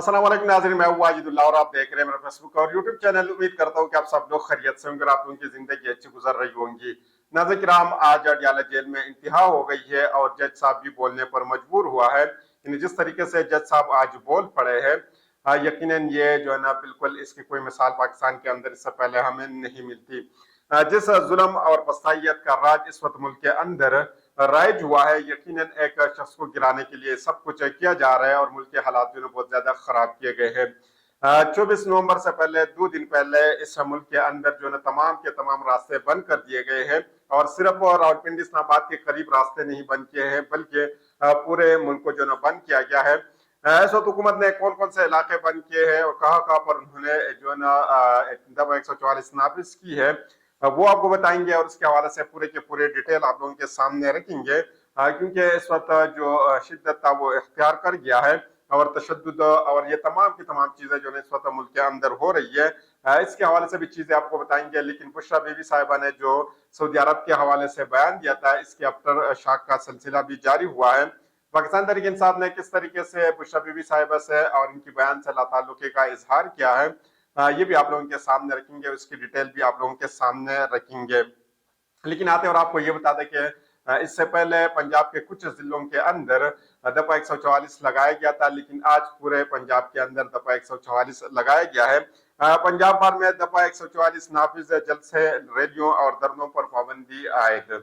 अस्सलाम वालेकुम नाज़रीन, मैं हूं वाजिदुल्लाह और आप देख रहे हैं मेरा फेसबुक और यूट्यूब चैनल। उम्मीद करता हूं कि आप सब लोग खैरियत से होंगे और आप लोगों की जिंदगी अच्छी गुजर रही होंगी। नाज़रीन किराम, आज अडयाला जेल में इंतहा हो गई है और जज साहब भी बोलने पर मजबूर हुआ है। जिस तरीके से जज साहब आज बोल पड़े हैं, यकीनन ये जो है ना, बिल्कुल इसकी कोई मिसाल पाकिस्तान के अंदर इससे पहले हमें नहीं मिलती। जिस जुल्म और पस्तायत का राज इस वक्त मुल्क के अंदर राइज हुआ है, यकीनन एक शख्स को गिराने के लिए सब कुछ किया जा रहा है और मुल्क के हालात जो है बहुत ज्यादा खराब किए गए हैं। 24 नवंबर से पहले 2 दिन पहले इस मुल्क के अंदर जो है तमाम के तमाम रास्ते बंद कर दिए गए हैं और सिर्फ रावलपिंडी इस्लामाबाद के करीब रास्ते नहीं बंद किए हैं, बल्कि पूरे मुल्क को जो है बंद किया गया है। इस वक्त हुकूमत ने कौन कौन से इलाके बंद किए हैं और कहाँ कहाँ पर उन्होंने जो है ना दफा 144 नाफिज की है, वो आपको बताएंगे और इसके हवाले से पूरे के पूरे डिटेल आप लोगों के सामने रखेंगे। क्योंकि इस वक्त जो शिद्दत था वो इख्तियार कर गया है और तशद्दुद और ये तमाम की तमाम चीजें जो है इस वक्त मुल्क के अंदर हो रही है, इसके हवाले से भी चीजें आपको बताएंगे। लेकिन बुशरा बीबी साहिबा ने जो सऊदी अरब के हवाले से बयान दिया था, इसके आफ्टर शाक का सिलसिला भी जारी हुआ है। पाकिस्तान तहरीक इंसाफ ने किस तरीके से बुशरा बीबी साहिबा से और इनकी बयान से लाताल्लुकी का इजहार किया है, ये भी आप लोगों के सामने रखेंगे, उसकी डिटेल भी आप लोगों के सामने रखेंगे। लेकिन आते और आपको ये बता दें कि इससे पहले पंजाब के कुछ जिलों के अंदर दफा 144 लगाया गया था, लेकिन आज पूरे पंजाब के अंदर दफा 144 लगाया गया है। पंजाब भर में दफा 144 नाफिज, जल्द से रैलियों और धरनों पर पाबंदी आयद।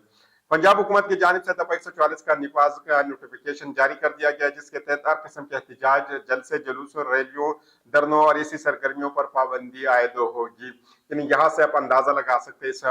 पंजाब हुकूमत की जानिब से दफा 144 का निफाज का नोटिफिकेशन जारी कर दिया गया, जिसके तहत हर किस्म के एहतजाज, जलसे, जुलूसों, रैलियों, धरनों और ऐसी सरगर्मियों पर पाबंदी आयद होगी। यानी यहाँ से आप अंदाजा लगा सकते हैं इस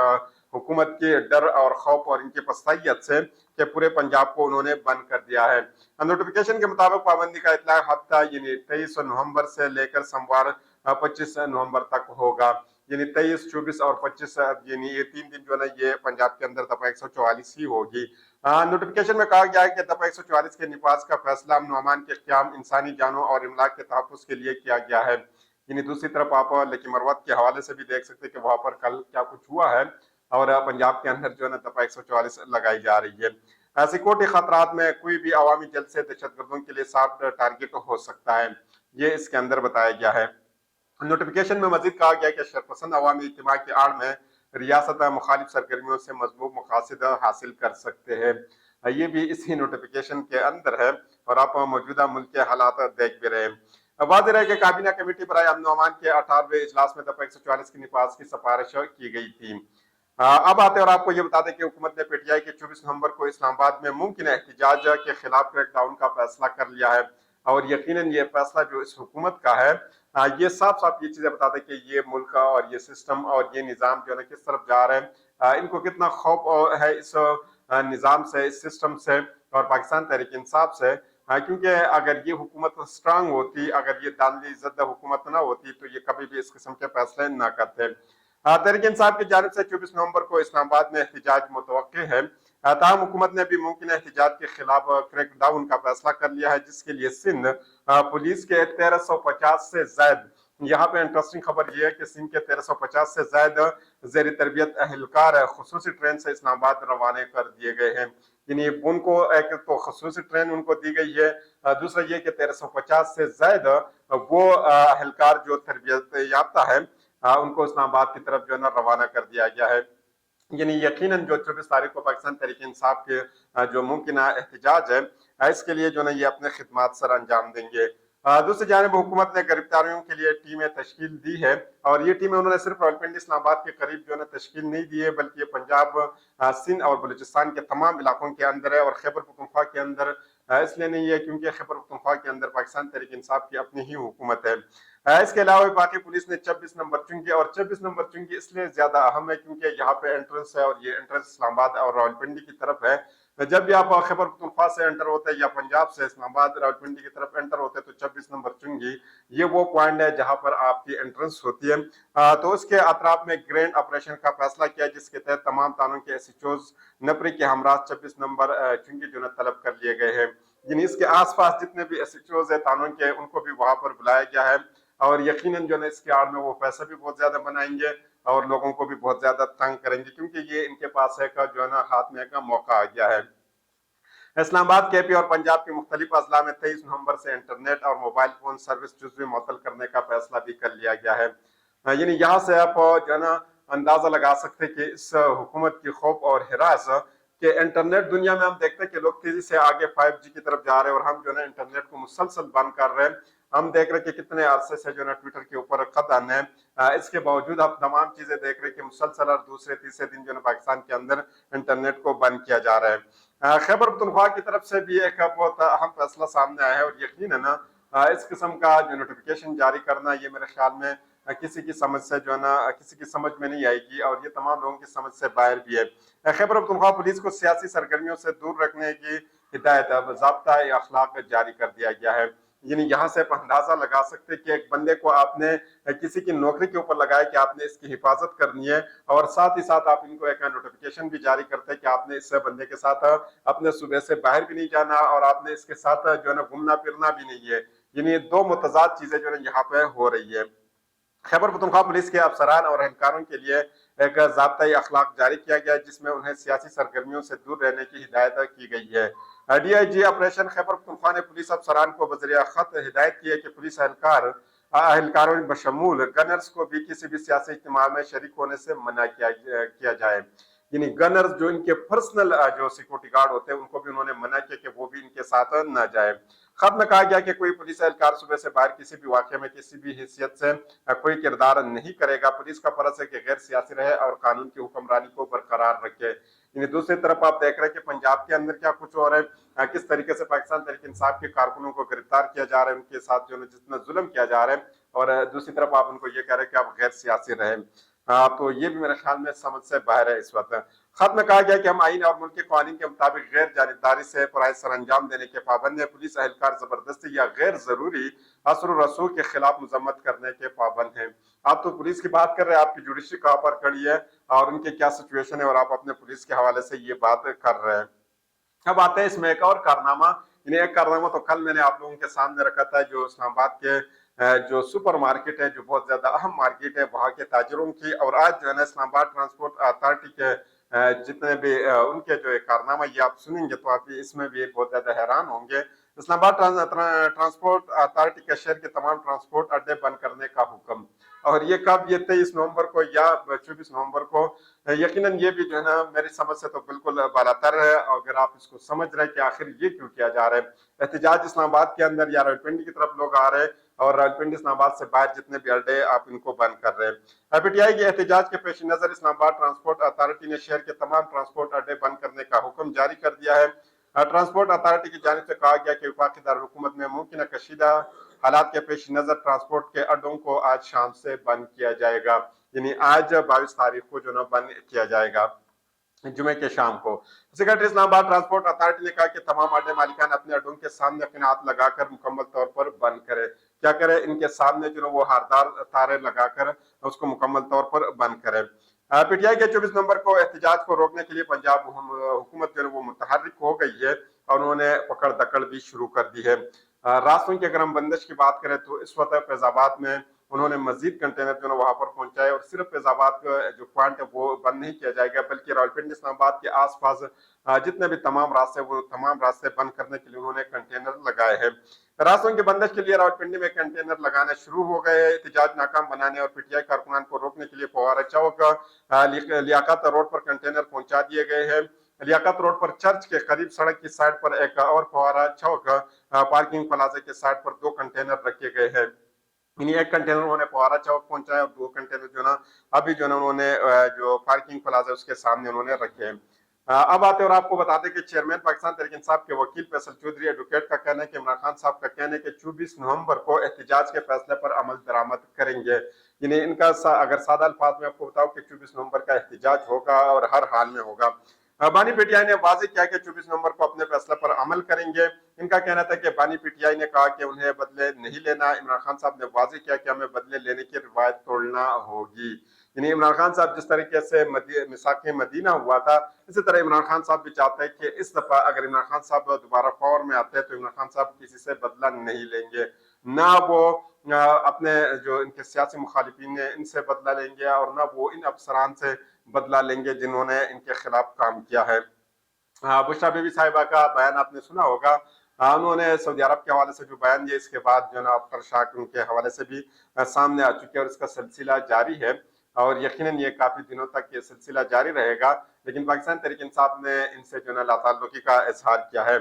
हुकूमत के डर और खौफ और इनकी पस्तायत से कि पूरे पंजाब को उन्होंने बंद कर दिया है। नोटिफिकेशन के मुताबिक पाबंदी का इतला हफ्ता यानी 23 नवंबर से लेकर सोमवार 25 नवंबर तक होगा। यानी 23, 24 और 25 यानी ये 3 दिन जो है ये पंजाब के अंदर दफा 144 ही होगी। नोटिफिकेशन में कहा गया है कि दफा 144 के निफाज का फैसला अमन के क़याम, इंसानी जानों और इमलाक के तहफ़्फ़ुज़ के लिए किया गया है। यानी दूसरी तरफ आप लेकिन मरवत के हवाले से भी देख सकते हैं कि वहां पर कल क्या कुछ हुआ है और पंजाब के अंदर जो है ना दफा 144 लगाई जा रही है। सिक्योरिटी खतरात में कोई भी अवामी जल्द से दहशतगर्दों के लिए सॉफ्ट टारगेट हो सकता है, ये इसके अंदर बताया गया है। नोटिफिकेशन में मजीद कहा गया कि शरपसंद अवामी इज्तिमा की आड़ में रियासत मुखालिफ सरगर्मियों से मजबूत मकासद हासिल कर सकते हैं, ये भी इसी नोटिफिकेशन के अंदर है और आप मौजूदा मुल्क के हालात देख भी रहे हैं। वाज़ेह है कि काबीना कमेटी बराए अमन अमान के 18वें इजलास में दफा 144 की निफाज की सिफारिश की गई थी। अब आते और आपको ये बता दें कि हुकूमत ने पीटीआई के 24 नवंबर को इस्लामाबाद में मुमकिन एहतजाज के खिलाफ क्रैकडाउन का फैसला कर लिया है और यकीनन ये फैसला जो इस हुकूमत का है, ये साफ साफ ये चीजें बताते हैं कि ये मुल्क और ये सिस्टम और ये निज़ाम जो है ना किस तरफ जा रहे हैं। इनको कितना खौफ है इस निज़ाम से, इस सिस्टम से और पाकिस्तान तहरीक इंसाफ से। क्योंकि अगर ये हुकूमत स्ट्रांग होती, अगर ये दानली ज़द्दा हुकूमत ना होती तो ये कभी भी इस किस्म के फैसले ना करते। तहरीक इंसाफ की जानिब से 24 नवंबर को इस्लामाबाद में एहतजाज मुतवक्के है। ताहम हुकूमत ने भी मुमकिन एहतजाज के खिलाफ क्रैकडाउन का फैसला कर लिया है, जिसके लिए सिंध पुलिस के 1350 से ज्यादा, यहाँ पे इंटरेस्टिंग खबर यह है कि सिंध के 1350 से ज्यादा जेर तरबियत अहलकार खुसूसी ट्रेन से इस्लामाबाद रवाना कर दिए गए हैं। यानी उनको एक तो खसूसी ट्रेन उनको दी गई है, दूसरा ये कि 1350 से ज्यादा वो अहलकार जो तरबियत याफ्ता है, उनको इस्लामाबाद की तरफ जो है ना रवाना कर दिया गया है। यानी यकीनन जो 24 तारीख को पाकिस्तान तहरीक इंसाफ के जो मुमकिन एहतजाज है, इसके लिए जो है ये अपने खिदमात सर अंजाम देंगे। दूसरी जानिब हुकूमत ने गिरफ्तारियों के लिए टीमें तश्कील दी है और ये टीमें उन्होंने सिर्फ रावलपिंडी इस्लामाबाद के करीब जो है तश्कील नहीं दी है, बल्कि ये पंजाब, सिंध और बलूचिस्तान के तमाम इलाकों के अंदर है और खैबर पख्तूनख्वा के अंदर इसलिए नहीं है क्योंकि खैबर पख्तूनख्वा के अंदर पाकिस्तान तहरीक इंसाफ की अपनी ही हुकूमत है। इसके अलावा बाकी पुलिस ने 26 नंबर चुंगी और 26 नंबर चुंगी इसलिए ज्यादा अहम है क्योंकि यहाँ पे एंट्रेंस है और ये एंट्रेंस इस्लामाबाद और रावलपिंडी की तरफ है। जब भी आप खैबर पख्तूनख्वा से एंटर होते हैं या पंजाब से इस्लामाबाद रावलपिंडी की तरफ एंटर होते हैं तो 26 नंबर चुंगी ये वो पॉइंट है जहां पर आपकी एंट्रेंस होती है। तो उसके अतराफ में ग्रैंड ऑपरेशन का फैसला किया, जिसके तहत तमाम थानों के एसएचओज नपरी के हमरा 26 नंबर चुंगी जो तलब कर लिए गए हैं। यानी इसके आसपास जितने भी एसएचओज है थानों के, उनको भी वहां पर बुलाया गया है और यकीनन जो है इसके आड़ में वो पैसे भी बहुत ज्यादा बनाएंगे और लोगों को भी बहुत ज्यादा तंग करेंगे, क्योंकि ये इनके पास है का जो है ना हाथ में का मौका आ गया है। इस्लामाबाद, KP और पंजाब के मुख्तलिफ अजला में 23 नवंबर से इंटरनेट और मोबाइल फोन सर्विस जुज़वी मुअत्तल करने का फैसला भी कर लिया गया है। यानी यहाँ से आप जो है ना अंदाजा लगा सकते हैं कि इस हुकूमत की खौफ और हिरास कि इंटरनेट दुनिया में हम देखते हैं कि लोग तेजी से आगे 5G की तरफ जा रहे हैं और हम जो है ना इंटरनेट को मुसलसल बंद कर रहे हैं। हम देख रहे हैं कि कितने अरसे से जो है ना ट्विटर के ऊपर कदम है, इसके बावजूद हम तमाम चीजें देख रहे हैं कि मुसलसल और दूसरे तीसरे दिन जो है पाकिस्तान के अंदर इंटरनेट को बंद किया जा रहा है। खैबर पख्तूनख्वा की तरफ से भी एक बहुत अहम फैसला सामने आया है और यकीन है ना इस किस्म का जो नोटिफिकेशन जारी करना ये मेरे ख्याल में किसी की समझ से जो है ना किसी की समझ में नहीं आएगी और ये तमाम लोगों की समझ से बाहर भी है। खैबर पख्तूनख्वा पुलिस को सियासी सरगर्मियों से दूर रखने की हिदायत ज़ाब्ता अखलाक जारी कर दिया गया है। यानी यहाँ से आप अंदाजा लगा सकते हैं कि एक बंदे को आपने किसी की नौकरी के ऊपर लगाया कि आपने इसकी हिफाजत करनी है और साथ ही साथ आप इनको एक नोटिफिकेशन भी जारी करते हैं कि आपने इस बंदे के साथ अपने सूबे से बाहर भी नहीं जाना और आपने इसके साथ जो है ना घूमना फिरना भी नहीं है। यानी दो मुतजाद चीजें जो है यहाँ पे हो रही है। खैबर पख्तूनख्वा पुलिस के अफसरान और एहलकारों के लिए एक ज़ाब्ता अखलाक जारी किया गया है जिसमें उन्हें सियासी सरगर्मियों से दूर रहने की हिदायत की गई है। DIG ऑपरेशन खैबर पख्तूनख्वा ने पुलिस अफसरान को बज़रिया खत हिदायत की है कि पुलिस एहलकारों बशमूल गनर्स को भी किसी भी सियासी इज्तिमा में शरीक होने से मना किया जाए। यानी गनर्स जो इनके पर्सनल जो सिक्योरिटी गार्ड होते हैं उनको भी उन्होंने मना किया कि वो भी इनके साथ न जाए। खत में कहा गया कि कोई पुलिस एहलकार सुबह से बाहर किसी भी वाक़े में किसी भी हैसियत से कोई किरदार नहीं करेगा। पुलिस का फर्ज है कि गैर सियासी रहे और कानून की हुक्मरानी को बरकरार रखे। यानी दूसरी तरफ आप देख रहे हैं कि पंजाब के अंदर क्या कुछ हो रहा है, किस तरीके से पाकिस्तान तहरीक इंसाफ के कारकुनों को गिरफ्तार किया जा रहा है, उनके साथ जो है जितना जुल्म किया जा रहा है और दूसरी तरफ आप उनको ये कह रहे हैं कि आप गैर सियासी रहे। तो ये भी मेरे ख्याल में समझ से बाहर है इस वक्त। खत में कहा गया कि हम आईन और मुल्क के कानून के मुताबिक गैर जानिबदारी से फराइज सर अंजाम देने के पाबंद है। पुलिस एहलकार जबरदस्ती या गैर जरूरी असर रसूख के खिलाफ मजम्मत करने के पाबंद हैं। आप तो पुलिस की बात कर रहे हैं, आपकी जुडिशरी कहाँ पर खड़ी है और उनकी क्या सिचुएशन है और आप अपने पुलिस के हवाले से ये बात कर रहे हैं। अब आते हैं इसमें एक और कारनामा। इन्हें एक कारनामा तो कल मैंने आप लोगों के सामने रखा था, जो इस्लामाबाद के जो सुपर मार्केट है, जो बहुत ज्यादा अहम मार्केट है वहाँ के ताजरों की, और आज जो है ना इस्लामाबाद ट्रांसपोर्ट अथॉरिटी के जितने भी उनके जो कारनामा ये आप सुनेंगे तो आप इसमें भी बहुत ज्यादा हैरान होंगे। इस्लामाबाद ट्रांसपोर्ट अथॉरिटी के शहर के तमाम ट्रांसपोर्ट अड्डे बंद करने का हुक्म, और ये कब, ये 23 नवंबर को या 24 नवंबर को। यकीनन ये भी जो है ना मेरी समझ से तो बिल्कुल बालातर है। अगर आप इसको समझ रहे हैं कि आखिर ये क्यों किया जा रहा है। एहतजाज इस्लामाबाद के अंदर या रावलपिंडी की तरफ लोग आ रहे हैं और रावलपिंडी इस्लामाबाद से बाहर जितने भी अड्डे आप इनको बंद कर रहे हैं। PTI के एहतजाज के पेश नजर इस्लामाबाद ट्रांसपोर्ट अथॉरिटी ने शहर के तमाम ट्रांसपोर्ट अड्डे बंद करने का हुक्म जारी कर दिया है। ट्रांसपोर्ट अथॉरिटी की जानिब से कहा गया कि वफाकी दारुल-हुकूमत में मुमकिन कशीदा हालात के पेश नजर ट्रांसपोर्ट के अड्डों को आज शाम से बंद किया जाएगा। यानी आज 22 तारीख को जो ना बंद किया जाएगा, जुमे के शाम को। सेक्रेटरी इस्लामाबाद ट्रांसपोर्ट अथॉरिटी ने कहा कि तमाम अड्डे मालिकान अपने अड्डों के सामने किनात लगाकर मुकम्मल तौर पर बंद करें। क्या करें, इनके सामने जो वो हारदार तारे लगाकर उसको मुकम्मल तौर पर बंद करें। PTI के 24 नवंबर को एहतजाज को रोकने के लिए पंजाब हुकूमत जो है वो मुतहर्रिक हो गई है और उन्होंने पकड़ दकड़ भी शुरू कर दी है। रास्तों की अगर हम बंदिश की बात करें तो इस वक्त फैजाबाद में उन्होंने मजीद कंटेनर जो है वहां पर पहुंचाए, और सिर्फ फैजाबाद का जो पॉइंट है वो बंद नहीं किया जाएगा बल्कि रावलपिंडी इस्लामाबाद के आसपास जितने भी तमाम रास्ते वो तमाम रास्ते बंद करने के लिए उन्होंने कंटेनर लगाए हैं। रास्तों की बंदिश के लिए रावलपिंडी में कंटेनर लगाने शुरू हो गए हैं। एहतजाज नाकाम बनाने और PTI कारकुनान को रोकने के लिए फवारा चौक लियाकत रोड पर कंटेनर पहुंचा दिए गए हैं। लियाकत रोड पर चर्च के करीब सड़क की साइड पर एक और फवारा चौक पार्किंग प्लाजा के साइड पर 2 कंटेनर रखे गए हैं। इन्हीं एक कंटेनर उन्होंने फवारा चौक पहुंचाया और 2 कंटेनर जो ना अभी जो ना उन्होंने जो पार्किंग प्लाजा उसके सामने उन्होंने रखे हैं। अब आते और आपको बताते कि चेयरमैन पाकिस्तान तहरीक इंसाफ के वकील फैसल चौधरी एडवोकेट का कहना है कि इमरान खान साहब का कहना है कि 24 नवंबर को एहतजाज के फैसले पर अमल दरामद करेंगे। यानी इनका अगर सादा अल्फाज में आपको बताऊं कि 24 नवंबर का एहतजाज होगा और हर हाल में होगा। बानी PTI ने वाजे किया कि 24 नवंबर को अपने फैसले पर अमल करेंगे। इनका कहना था कि बानी PTI ने कहा कि उन्हें बदले नहीं लेना। इमरान खान साहब ने वाजे किया कि हमें बदले लेने की रिवायत तोड़ना होगी। यानी इमरान खान साहब जिस तरीके से मिसाक मदीना हुआ था, इसी तरह इमरान खान साहब भी चाहते हैं कि इस दफा अगर इमरान खान साहब दोबारा पावर में आते हैं तो इमरान खान साहब किसी से बदला नहीं लेंगे, ना वो अपने जो इनके सियासी मुखालिफिन है इनसे बदला लेंगे और ना वो इन अफसरान से बदला लेंगे जिन्होंने इनके खिलाफ काम किया है। बुशरा बीबी साहिबा का बयान आपने सुना होगा। उन्होंने सऊदी अरब के हवाले से जो बयान दिया, इसके बाद जो है ना अख्तर शाह उनके हवाले से भी सामने आ चुके हैं और इसका सिलसिला जारी है और यकीनन ये काफी दिनों तक ये सिलसिला जारी रहेगा। लेकिन पाकिस्तान तहरीक इंसाफ ने इनसे जो है ना लाताल्लुकी का इजहार किया है,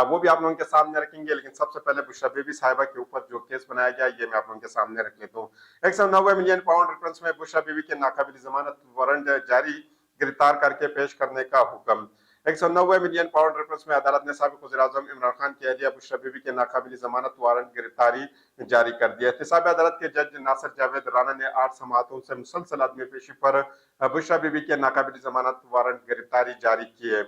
वो भी आप लोगों के सामने रखेंगे। लेकिन सबसे पहले बुशरा बीबी साहिबा के ऊपर जो केस बनाया गया, ये मैं आप लोगों के सामने रख लेता हूँ। 190 मिलियन पाउंड रिफरेंस में बुशरा बीबी के नाकाबिल जमानत वारंट जारी, गिरफ्तार करके पेश करने का हुक्म। 190 मिलियन पाउंड रेफरेंस में अदालत ने साबिक वज़ीर-ए-आज़म इमरान खान की अहलिया बुशरा बीबी के नाकाबिल जमानत वारंट गिरफ्तारी जारी कर दिया। एहतसाब अदालत के जज नासिर जावेद राना ने 8 समाअतों से मुसलसल अदमी पेशी पर बुशरा बीबी के नाकाबिल जमानत वारंट गिरफ्तारी जारी की है।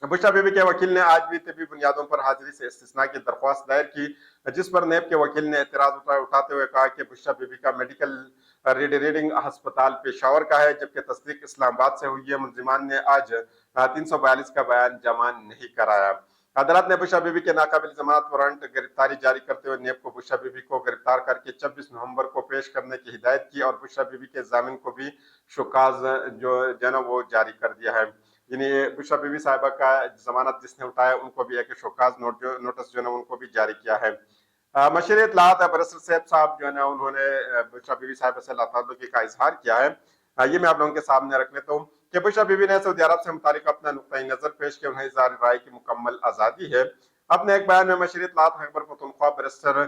बुशरा बीबी के वकील ने आज भी तबी बुनियादों पर हाजिरी से इस्तिस्ना की दरख्वास्त दायर की, जिस पर नेब के वकील ने एतराज उठाते हुए कहा कि बुशरा बीबी का मेडिकल रीडिंग अस्पताल पेशावर का है, जबकि तस्दीक इस्लामाबाद से हुई है। मुलजिमान ने आज 342 का बयान जमा नहीं कराया। अदालत ने बुशरा बीबी के नाकाबिल जमानत वारंट गिरफ्तारी जारी करते हुए नेब को बुशरा बीबी को गिरफ्तार करके 26 नवंबर को पेश करने की हिदायत की और बुशरा बीबी के जामिन को भी शुकाज जो ना वो जारी कर दिया है। यानी बुशरा बीबी साहिबा का जमानत जिसने उठाया, उनको भी एक शोकाज नोटिस जो है उनको भी जारी किया है। मशीर इत्तलात बरसर सैयद साहब जो है ना, उन्होंने बुशरा बीबी साहिबा से लाताल्लुकी का इजहार किया है। ये मैं आप लोगों के सामने रख लेता हूँ कि बुशरा बीबी ने सऊदी अरब से मुतालिक अपना नुक्ता नजर पेश किया, उन्हें इज़हार राय की मुकम्मल आज़ादी है। अपने एक बयान में मशीर इत्तलात खैबर पख्तूनख्वा बरसर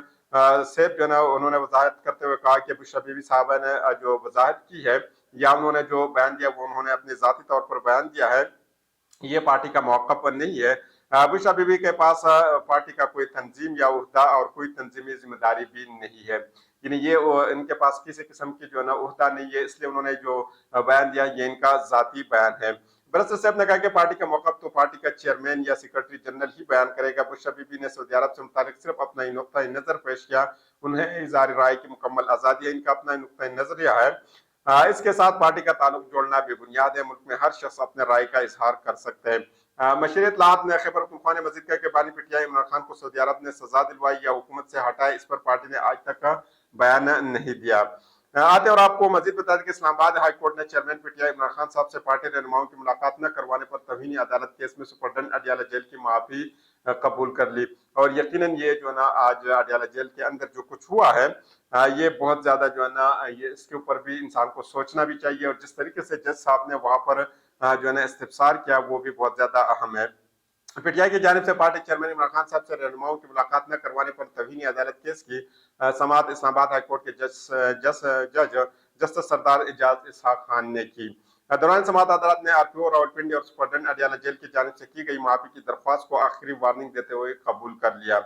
सैयद जो है ना, उन्होंने वजाहत करते हुए कहा कि बुशरा बीबी साहिबा ने जो वजाहत की है या उन्होंने जो बयान दिया, वो उन्होंने अपने जाती तौर पर बयान दिया है, ये पार्टी का मौक़िफ़ नहीं है। बुशरा बीबी के पास पार्टी का कोई तंजीम या उहदा और कोई तंजीमी जिम्मेदारी भी नहीं है। यानी ये इनके पास किसी किस्म की जो है ना उहदा नहीं है, इसलिए उन्होंने जो बयान दिया, ये इनका जाती बयान है। बरसर साहब ने कहा कि पार्टी का मौक़िफ़ तो पार्टी का चेयरमैन या सेक्रेटरी जनरल ही बयान करेगा। बुशरा बीबी ने सऊदी अरब से मुतालिक सिर्फ अपना ही नुक्ता नज़र पेश किया, उन्हें इज़हार राय की मुकम्मल आज़ादी है, इनका अपना नुक्ता नज़रिया है। इसके साथ पार्टी का ताल्लुक जोड़ना बेबुनियाद है। मुल्क में हर शख्स अपने राय का इजहार कर सकते हैं। मशीर इत्तलात ने खैबर पख्तूनख्वा ने मजीद कहा कि बानी पीटीआई इमरान खान को सऊदी अरब ने सजा दिलवाई या हुकूमत से हटाए, इस पर पार्टी ने आज तक का बयान नहीं दिया। आते और आपको मजीद बता दें कि इस्लामाबाद हाई कोर्ट ने चेयरमैन पीटीआई इमरान खान साहब से पार्टी रहनुमाओं की मुलाकात न करवाने पर तौहीन अदालत केस में सुपरडेंट अडियाला जेल की माफी कबूल कर ली। और यकीनन ये जो है ना, आज अडियाला जेल के अंदर जो कुछ हुआ है, ये बहुत ज्यादा जो है ना, ये इसके ऊपर भी इंसान को सोचना भी चाहिए। और जिस तरीके से जज साहब ने वहां पर जो है ना इस्तिफसार किया, वो भी बहुत ज्यादा अहम है। पीटीआई की जानिब से पार्टी चेयरमैन इमरान खान साहब से रहनुमाओं की मुलाकात न करवाने पर तौहीन अदालत केस की समाअत इस्लामाबाद हाई कोर्ट के जज जस्टिस सरदार एजाज इसहाक खान ने की। दौरान समाअत अदालत ने आरपीओ रावलपिंडी और सुपरडेंट अडियाला जेल की जानिब से की गई माफी की दरख्वास्त को आखिरी वार्निंग देते हुए कबूल कर लिया।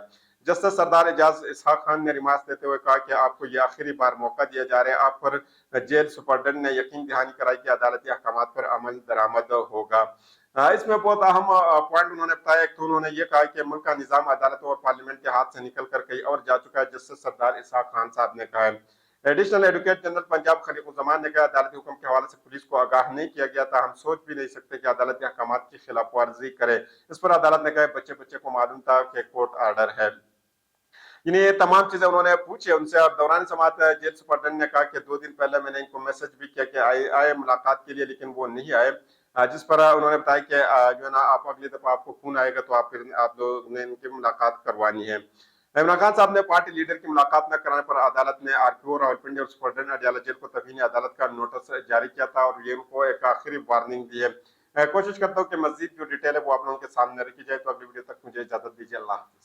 जस्टिस सरदार एजाज इसहाक खान ने रिमार्क देते हुए कहा कि आपको ये आखिरी बार मौका दिया जा रहा है। आप पर जेल सुपरडेंट ने यकीन दहानी कराई कि अदालती अहकाम पर अमल दरामद होगा। इसमें बहुत अहम पॉइंट उन्होंने बताया। एक तो उन्होंने ये कहा कि मुल्क का निजाम अदालतों और पार्लियामेंट के हाथ से निकल कर कहीं और जा चुका है, जस्टिस सरदार इसहाक खान साहब ने कहा है। एडिशनल एडवोकेट जनरल पंजाब खलीकुज़्ज़मान ने कहा, अदालती हुक्म के हवाले से पुलिस को आगाह नहीं किया गया था, हम सोच भी नहीं सकते कि अदालती अहकाम की खिलाफ वर्जी करे। इस पर अदालत ने कहा, बच्चे बच्चे को मालूम था कि कोर्ट आर्डर है। ये तमाम चीजें उन्होंने पूछी उनसे। और दौरान समाअत जेल सुपरडेंट ने कहा कि 2 दिन पहले मैंने इनको मैसेज भी किया कि आए मुलाकात के लिए, लेकिन वो नहीं आए। जिस पर उन्होंने बताया कि जो है ना, आप अगली दफा आपको खून आएगा तो आप फिर आप लोग ने इनकी मुलाकात करवानी है। इमरान खान साहब ने पार्टी लीडर की मुलाकात न कराने पर अदालत ने आरपीओ रावलपिंडी और सुपरडेंट अडियाला जेल को तौहीन अदालत का नोटिस जारी किया था और ये उनको एक आखिरी वार्निंग दी है। कोशिश करता हूँ कि मजीद जो डिटेल है वो आप लोगों के सामने रखी जाए। तो अगली वीडियो तक मुझे इजाजत दीजिए। अल्लाह हाफिज।